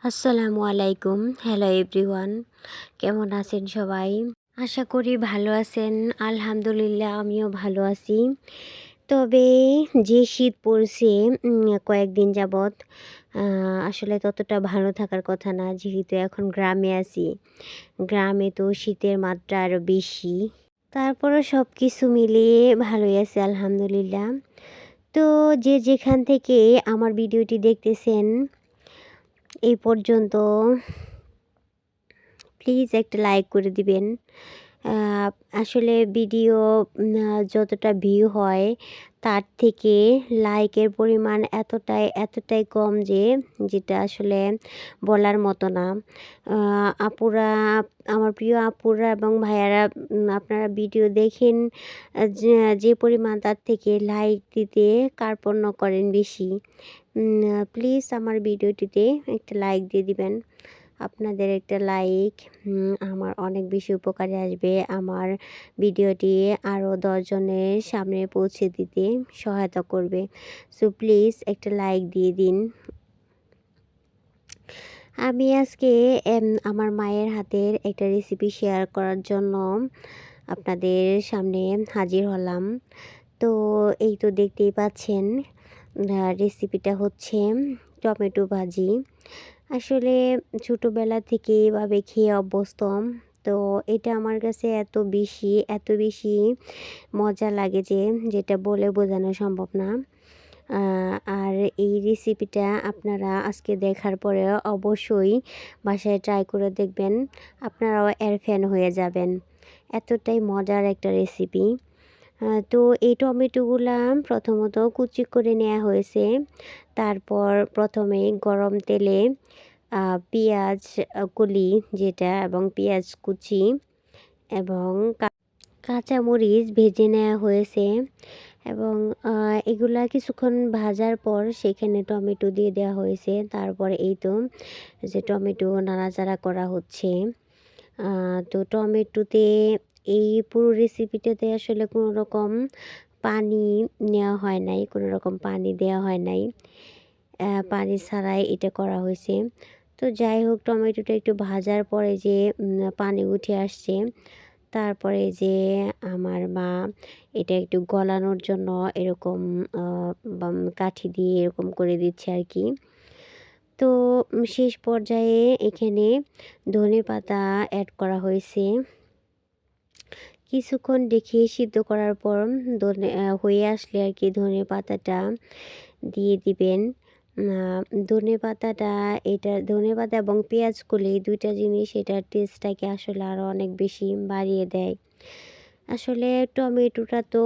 আসসালামু আলাইকুম। Hello everyone, কেমন আছেন সবাই? আশা করি ভালো আছেন। আলহামদুলিল্লাহ আমিও ভালো আছি। তবে যে শীত পড়ছে কয়েকদিন যাবৎ, আ আসলে ততটা ভালো থাকার কথা না, যেহেতু এখন গ্রামে আছি। গ্রামে তো শীতের মাত্রা আরও বেশি। তারপরও সব কিছু মিলিয়ে ভালোই আছি আলহামদুলিল্লাহ। তো যে যেখান থেকে আমার ভিডিওটি দেখতেছেন এই পর্যন্ত, প্লিজ একটা লাইক করে দিবেন। আ আসলে ভিডিও যতটা ভিউ হয় তার থেকে লাইকের পরিমাণ এতটাই কম যে যেটা আসলে বলার মতো না। আ আপুরা, আমার প্রিয় আপুরা এবং ভাইয়ারা, আপনারা ভিডিও দেখেন যে যে পরিমাণ, তার থেকে লাইক দিতে কার্পণ্য করেন বেশি। প্লিজ আমার ভিডিওটিতে একটা লাইক দিয়ে দিবেন। আপনাদের একটা লাইক আমার অনেক বেশি উপকারে আসবে। আমার ভিডিওটি আরও ১০ জনের সামনে পৌঁছে দিতে সহায়তা করবে। সো প্লিজ একটা লাইক দিয়ে দিন। আমি আজকে আমার মায়ের হাতের একটা রেসিপি শেয়ার করার জন্য আপনাদের সামনে হাজির হলাম। তো এই তো দেখতেই পাচ্ছেন, রেসিপিটা হচ্ছে টমেটো ভাজি। আসলে ছোটোবেলা থেকে এভাবে খেয়ে অভ্যস্ত। তো এটা আমার কাছে এত বেশি মজা লাগে যে যেটা বলে বোঝানো সম্ভব না। আ আর এই রেসিপিটা আপনারা আজকে দেখার পরে অবশ্যই বাসায় ট্রাই করে দেখবেন। আপনারাও এর ফ্যান হয়ে যাবেন। এতটাই মজার একটা রেসিপি। তো এই টমেটোগুলা প্রথমত কুচি করে নেওয়া হয়েছে। তারপর প্রথমেই গরম তেলে পেঁয়াজ কলি যেটা, এবং পেঁয়াজ কুচি এবং কাঁচামরিচ ভেজে নেওয়া হয়েছে, এবং এগুলা কিছুক্ষণ ভাজার পর সেখানে টমেটো দিয়ে দেওয়া হয়েছে। তারপর এই তো যে টমেটো নাড়াচাড়া করা হচ্ছে। তো টমেটোতে এই পুরো রেসিপিটাতে আসলে কোনো রকম পানি নেওয়া হয় নাই, কোনো রকম পানি দেওয়া হয় নাই। পানি ছাড়াই এটা করা হয়েছে। তো যাই হোক, টমেটোটা একটু ভাজার পরে যে পানি উঠে আসছে, তারপরে যে আমার মা এটা একটু গলানোর জন্য এরকম আ কাঠি দিয়ে এরকম করে দিচ্ছে আর কি। তো শেষ পর্যায়ে এখানে ধনেপাতা এড করা হয়েছে। কিছুক্ষণ রেখে সিদ্ধ করার পর হয়ে আসলে আর কি ধনেপাতাটা দিয়ে দিবেন। আ ধনেপাতাটা, এটা ধনেপাতা এবং পেঁয়াজ কলি ২ টা জিনিস এটার টেস্টটাকে আসলে আরও অনেক বেশি বাড়িয়ে দেয়। আসলে টমেটোটা তো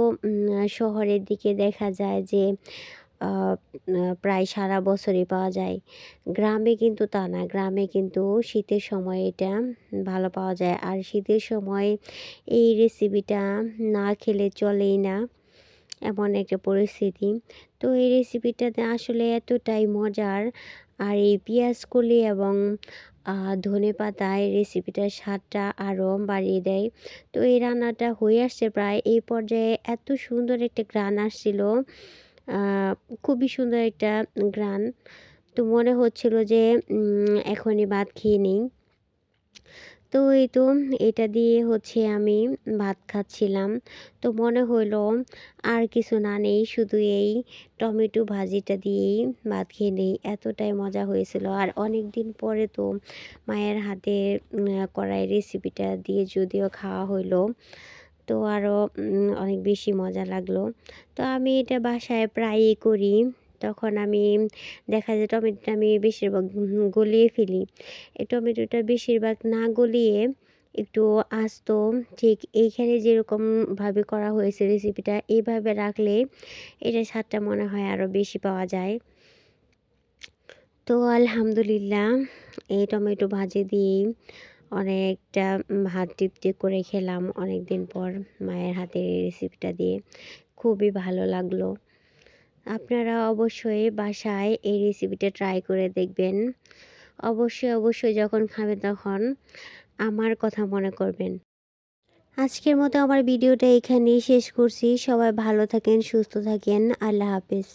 শহরের দিকে দেখা যায় যে আ প্রায় সারা বছরই পাওয়া যায়। গ্রামে কিন্তু তা না। গ্রামে কিন্তু শীতের সময় এটা ভালো পাওয়া যায়। আর শীতের সময় এই রেসিপিটা না খেলে চলেই না, এমন একটা পরিস্থিতি। তো এই রেসিপিটাতে আসলে এতটাই মজার। আর এই পেঁয়াজ কলি এবং ধনেপাতা এই রেসিপিটার স্বাদটা আরও বাড়িয়ে দেয়। তো এই রান্নাটা হয়ে আসছে প্রায়। এই পর্যায়ে এত সুন্দর একটা ঘ্রাণ আসছিল। আ খুবই সুন্দর একটা ঘ্রাণ। তো মনে হচ্ছিল যে এখনই ভাত খেয়ে নেই। তো এই তো এটা দিয়ে হচ্ছে আমি ভাত খাচ্ছিলাম। তো মনে হইলো আর কিছু না নেই, শুধু এই টমেটো ভাজিটা দিয়েই ভাত খেয়ে নেই। এতটাই মজা হয়েছিল। আর অনেক দিন পরে তো মায়ের হাতের করা এই রেসিপিটা দিয়ে যদিও খাওয়া হইলো, তো আরও অনেক বেশি মজা লাগলো। তো আমি এটা বাসায় প্রায়ই করি। তখন আমি দেখা যায় টমেটোটা আমি বেশিরভাগ গলিয়ে ফেলি। এই টমেটোটা বেশিরভাগ না গলিয়ে একটু আস্ত, ঠিক এইখানে যেরকমভাবে করা হয়েছে রেসিপিটা, এইভাবে রাখলে এটার স্বাদটা মনে হয় আরও বেশি পাওয়া যায়। তো আলহামদুলিল্লাহ এই টমেটো ভাজি দিয়েই অনেকটা ভাত তৃপ্তি করে খেলাম অনেক দিন পর মায়ের হাতের এই রেসিপিটা দিয়ে। খুবই ভালো লাগলো। আপনারা অবশ্যই বাসায় এই রেসিপিটা ট্রাই করে দেখবেন। অবশ্যই যখন খাবেন তখন আমার কথা মনে করবেন। আজকের মতো আমার ভিডিওটা এখানেই শেষ করছি। সবাই ভালো থাকেন, সুস্থ থাকেন। আল্লাহ হাফেজ।